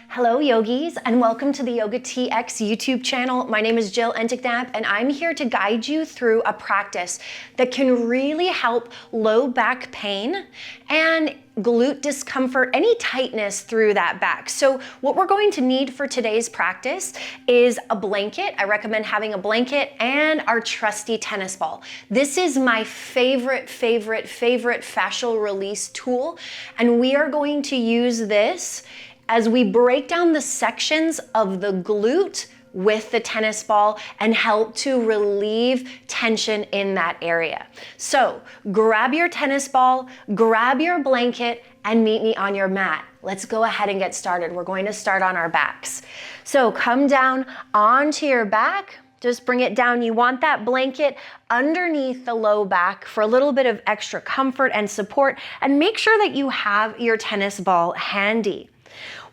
Hello yogis, and welcome to the Yoga TX YouTube channel. My name is Jill Enticknap, and I'm here to guide you through a practice that can really help low back pain and glute discomfort, any tightness through that back. So what we're going to need for today's practice is a blanket. I recommend having a blanket and our trusty tennis ball. This is my favorite fascial release tool, and we are going to use this as we break down the sections of the glute with the tennis ball and help to relieve tension in that area. So grab your tennis ball, grab your blanket, and meet me on your mat. Let's go ahead and get started. We're going to start on our backs. So come down onto your back. Just bring it down. You want that blanket underneath the low back for a little bit of extra comfort and support, and make sure that you have your tennis ball handy.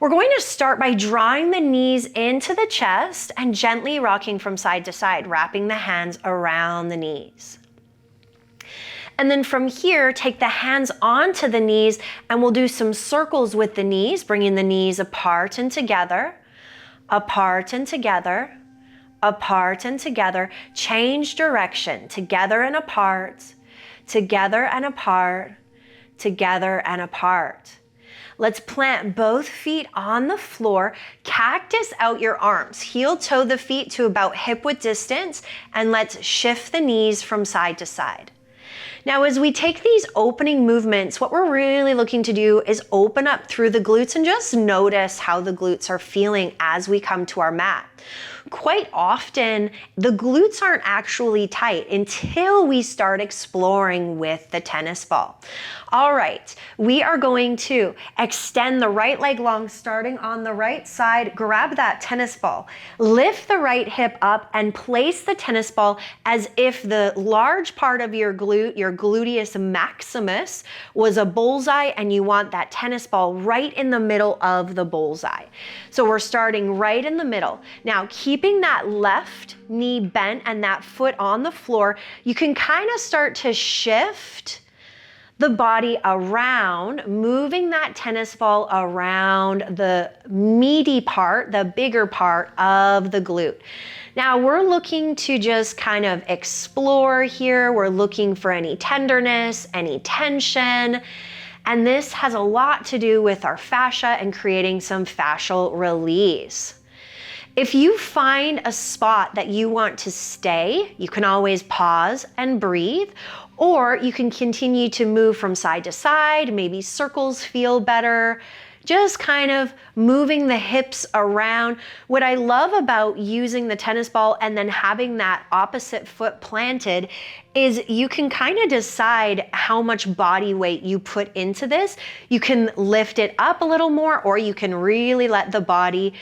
We're going to start by drawing the knees into the chest and gently rocking from side to side, wrapping the hands around the knees. And then from here, take the hands onto the knees and we'll do some circles with the knees, bringing the knees apart and together, apart and together, apart and together. Change direction, together and apart, together and apart, together and apart. Let's plant both feet on the floor, cactus out your arms, heel toe the feet to about hip width distance, and let's shift the knees from side to side. Now, as we take these opening movements, what we're really looking to do is open up through the glutes and just notice how the glutes are feeling as we come to our mat. Quite often, the glutes aren't actually tight until we start exploring with the tennis ball. All right, we are going to extend the right leg long, starting on the right side. Grab that tennis ball, lift the right hip up, and place the tennis ball as if the large part of your glute, your gluteus maximus, was a bullseye, and you want that tennis ball right in the middle of the bullseye. So we're starting right in the middle. Now, keeping that left knee bent and that foot on the floor, you can kind of start to shift the body around, moving that tennis ball around the meaty part, the bigger part of the glute. Now we're looking to just kind of explore here. We're looking for any tenderness, any tension. And this has a lot to do with our fascia and creating some fascial release. If you find a spot that you want to stay, you can always pause and breathe, or you can continue to move from side to side. Maybe circles feel better. Just kind of moving the hips around. What I love about using the tennis ball and then having that opposite foot planted is you can kind of decide how much body weight you put into this. You can lift it up a little more, or you can really let the body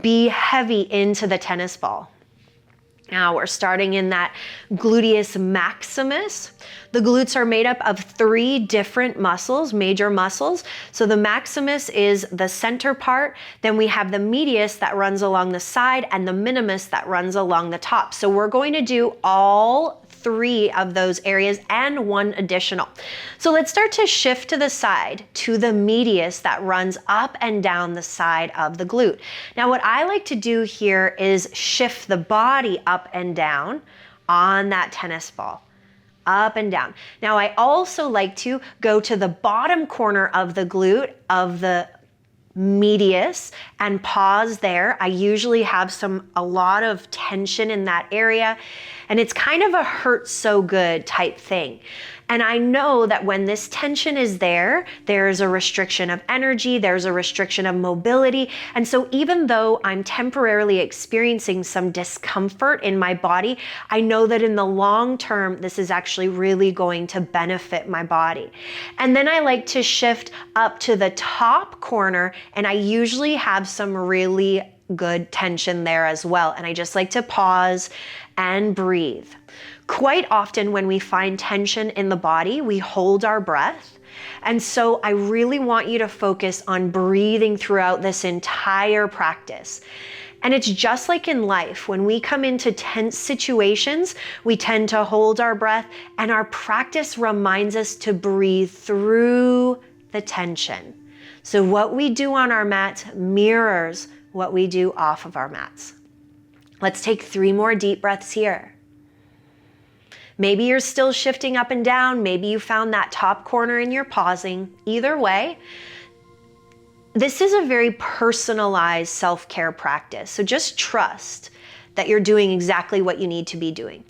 be heavy into the tennis ball. Now we're starting in that gluteus maximus. The glutes are made up of 3 different muscles, major muscles. So the maximus is the center part. Then we have the medius that runs along the side and the minimus that runs along the top. So we're going to do all 3 of those areas and 1 additional. So let's start to shift to the side to the medius that runs up and down the side of the glute. Now what I like to do here is shift the body up and down on that tennis ball. Up and down. Now I also like to go to the bottom corner of the glute of the medius and pause there. I usually have a lot of tension in that area, and it's kind of a hurt so good type thing. And I know that when this tension is there, there's a restriction of energy, there's a restriction of mobility. And so even though I'm temporarily experiencing some discomfort in my body, I know that in the long term, this is actually really going to benefit my body. And then I like to shift up to the top corner, and I usually have some really good tension there as well. And I just like to pause and breathe. Quite often when we find tension in the body, we hold our breath. And so I really want you to focus on breathing throughout this entire practice. And it's just like in life, when we come into tense situations, we tend to hold our breath, and our practice reminds us to breathe through the tension. So what we do on our mats mirrors what we do off of our mats. Let's take 3 more deep breaths here. Maybe you're still shifting up and down. Maybe you found that top corner and you're pausing. Either way, this is a very personalized self-care practice. So just trust that you're doing exactly what you need to be doing.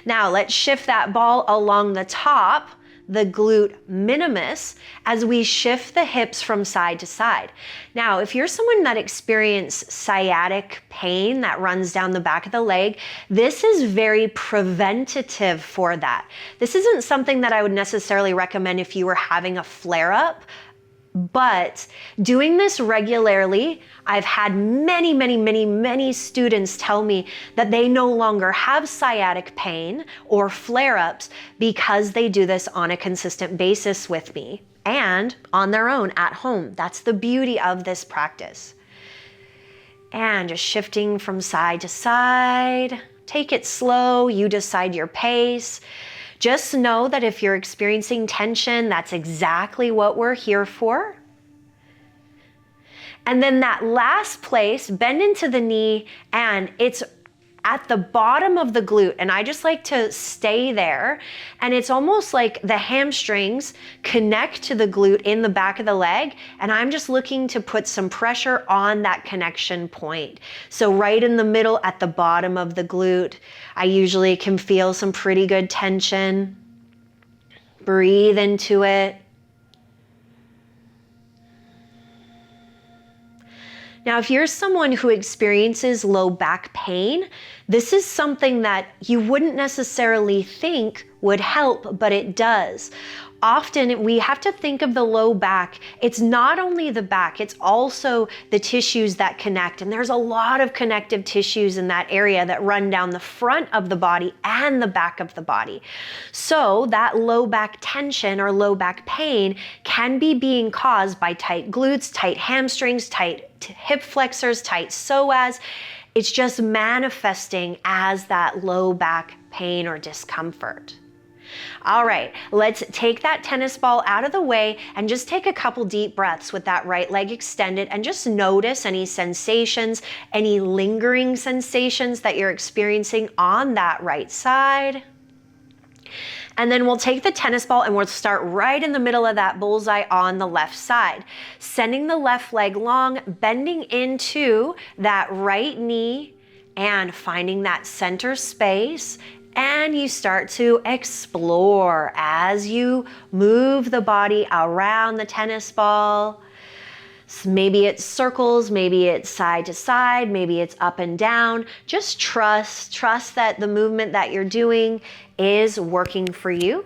Now let's shift that ball along the top, the glute minimus, as we shift the hips from side to side. Now, if you're someone that experiences sciatic pain that runs down the back of the leg, this is very preventative for that. This isn't something that I would necessarily recommend if you were having a flare-up, but doing this regularly, I've had many students tell me that they no longer have sciatic pain or flare-ups because they do this on a consistent basis with me and on their own at home. That's the beauty of this practice. And just shifting from side to side. Take it slow, you decide your pace. Just know that if you're experiencing tension, that's exactly what we're here for. And then that last place, bend into the knee, and it's at the bottom of the glute. And I just like to stay there. And it's almost like the hamstrings connect to the glute in the back of the leg. And I'm just looking to put some pressure on that connection point. So right in the middle at the bottom of the glute, I usually can feel some pretty good tension. Breathe into it. Now, if you're someone who experiences low back pain, this is something that you wouldn't necessarily think would help, but it does. Often we have to think of the low back. It's not only the back, it's also the tissues that connect. And there's a lot of connective tissues in that area that run down the front of the body and the back of the body. So that low back tension or low back pain can be being caused by tight glutes, tight hamstrings, tight hip flexors, tight psoas. It's just manifesting as that low back pain or discomfort. All right, let's take that tennis ball out of the way and just take a couple deep breaths with that right leg extended and just notice any sensations, any lingering sensations that you're experiencing on that right side. And then we'll take the tennis ball and we'll start right in the middle of that bullseye on the left side. Sending the left leg long, bending into that right knee and finding that center space. And you start to explore as you move the body around the tennis ball. So maybe it's circles, maybe it's side to side, maybe it's up and down. Just trust that the movement that you're doing is working for you.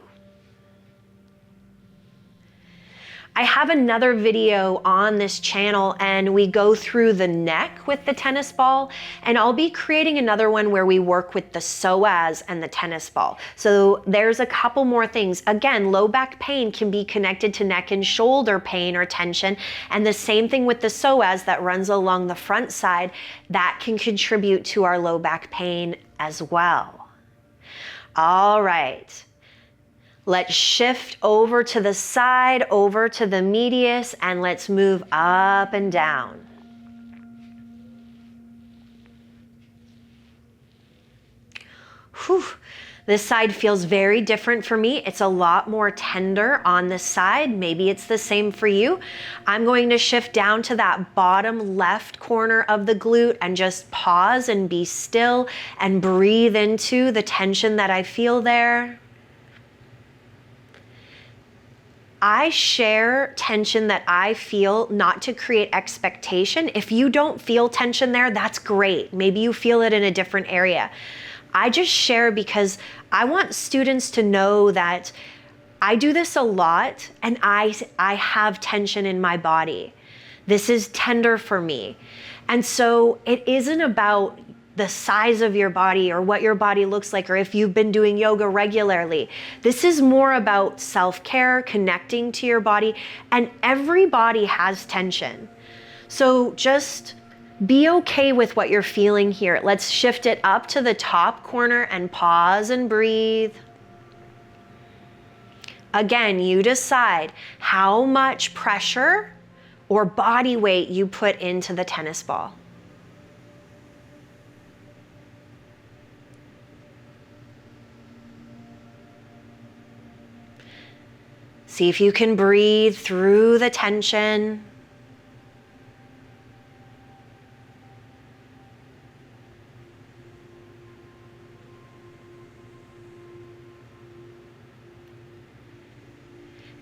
I have another video on this channel and we go through the neck with the tennis ball, and I'll be creating another one where we work with the psoas and the tennis ball. So there's a couple more things. Again, low back pain can be connected to neck and shoulder pain or tension, and the same thing with the psoas that runs along the front side, that can contribute to our low back pain as well. All right. Let's shift over to the side, over to the medius, and let's move up and down. Whew. This side feels very different for me. It's a lot more tender on this side. Maybe it's the same for you. I'm going to shift down to that bottom left corner of the glute and just pause and be still and breathe into the tension that I feel there. I share tension that I feel not to create expectation. If you don't feel tension there, that's great. Maybe you feel it in a different area. I just share because I want students to know that I do this a lot and I have tension in my body. This is tender for me. And so it isn't about the size of your body or what your body looks like or if you've been doing yoga regularly. This is more about self-care, connecting to your body, and every body has tension. So just be okay with what you're feeling here. Let's shift it up to the top corner and pause and breathe. Again, you decide how much pressure or body weight you put into the tennis ball. See if you can breathe through the tension.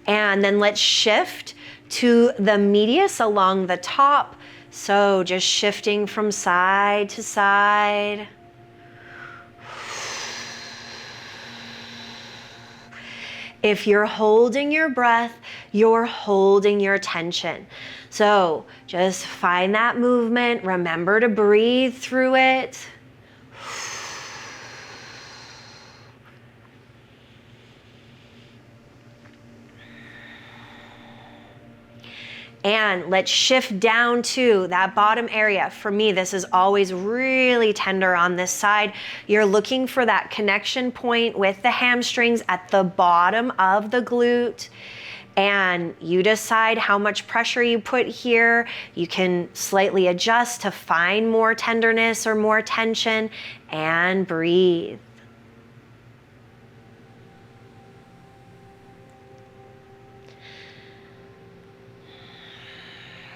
And then let's shift to the medius along the top. So just shifting from side to side. If you're holding your breath, you're holding your tension. So just find that movement. Remember to breathe through it. And let's shift down to that bottom area. For me, this is always really tender on this side. You're looking for that connection point with the hamstrings at the bottom of the glute. And you decide how much pressure you put here. You can slightly adjust to find more tenderness or more tension, and breathe.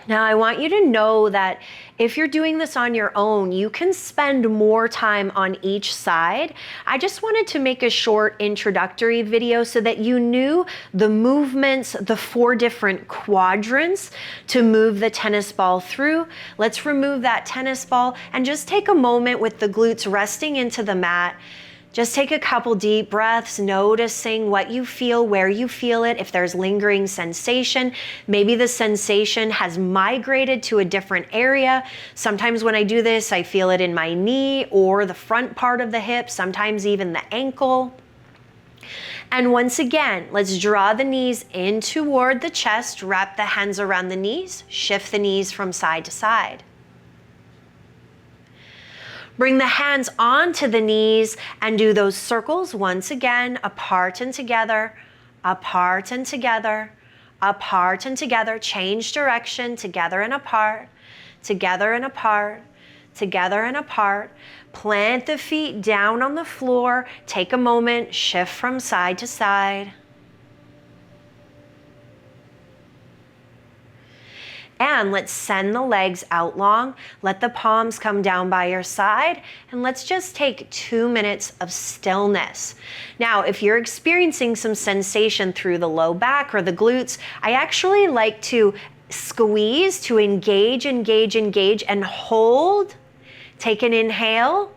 Now, I want you to know that if you're doing this on your own, you can spend more time on each side. I just wanted to make a short introductory video so that you knew the movements, the 4 different quadrants to move the tennis ball through. Let's remove that tennis ball and just take a moment with the glutes resting into the mat. Just take a couple deep breaths, noticing what you feel, where you feel it, if there's lingering sensation. Maybe the sensation has migrated to a different area. Sometimes when I do this, I feel it in my knee or the front part of the hip, sometimes even the ankle. And once again, let's draw the knees in toward the chest, wrap the hands around the knees, shift the knees from side to side. Bring the hands onto the knees and do those circles once again, apart and together, apart and together, apart and together. Change direction, together and apart, together and apart, together and apart. Plant the feet down on the floor. Take a moment, shift from side to side. And let's send the legs out long. Let the palms come down by your side. And let's just take 2 minutes of stillness. Now, if you're experiencing some sensation through the low back or the glutes, I actually like to squeeze to engage, engage, engage, and hold. Take an inhale.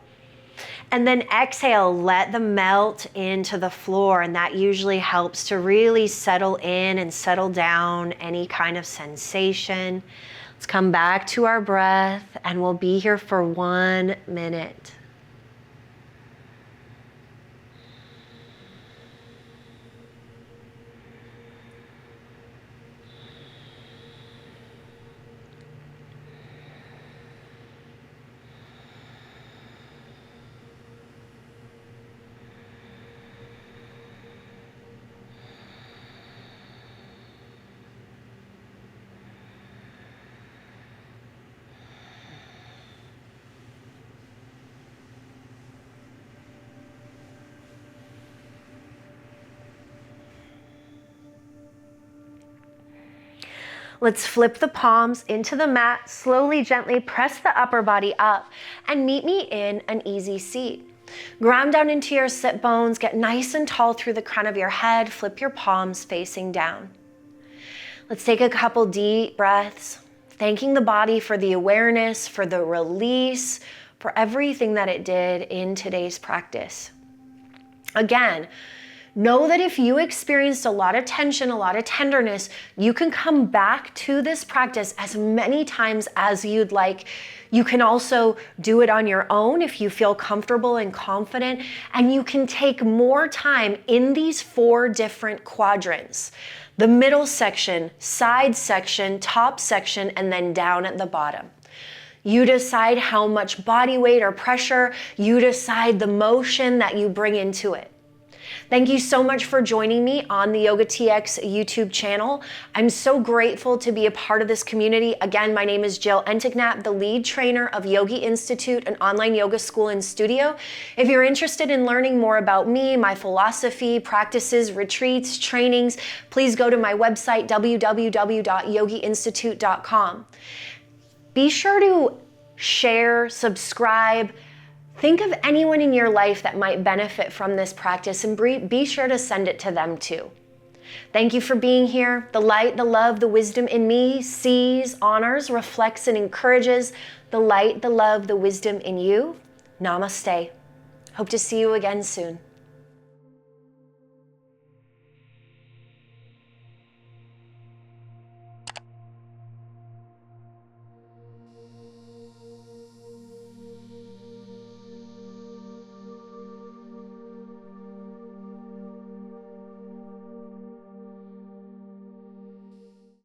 And then exhale, let them melt into the floor. And that usually helps to really settle in and settle down any kind of sensation. Let's come back to our breath, and we'll be here for 1 minute. Let's flip the palms into the mat, slowly, gently press the upper body up, and meet me in an easy seat. Ground down into your sit bones, get nice and tall through the crown of your head, flip your palms facing down. Let's take a couple deep breaths, thanking the body for the awareness, for the release, for everything that it did in today's practice. Again, know that if you experienced a lot of tension, a lot of tenderness, you can come back to this practice as many times as you'd like. You can also do it on your own if you feel comfortable and confident, and you can take more time in these 4 different quadrants. The middle section, side section, top section, and then down at the bottom. You decide how much body weight or pressure, you decide the motion that you bring into it. Thank you so much for joining me on the Yoga TX YouTube channel. I'm so grateful to be a part of this community. Again, my name is Jill Enticknap, the lead trainer of Yogi Institute, an online yoga school and studio. If you're interested in learning more about me, my philosophy, practices, retreats, trainings, please go to my website, www.yogiinstitute.com. Be sure to share, subscribe. Think of anyone in your life that might benefit from this practice and be sure to send it to them too. Thank you for being here. The light, the love, the wisdom in me sees, honors, reflects, and encourages the light, the love, the wisdom in you. Namaste. Hope to see you again soon.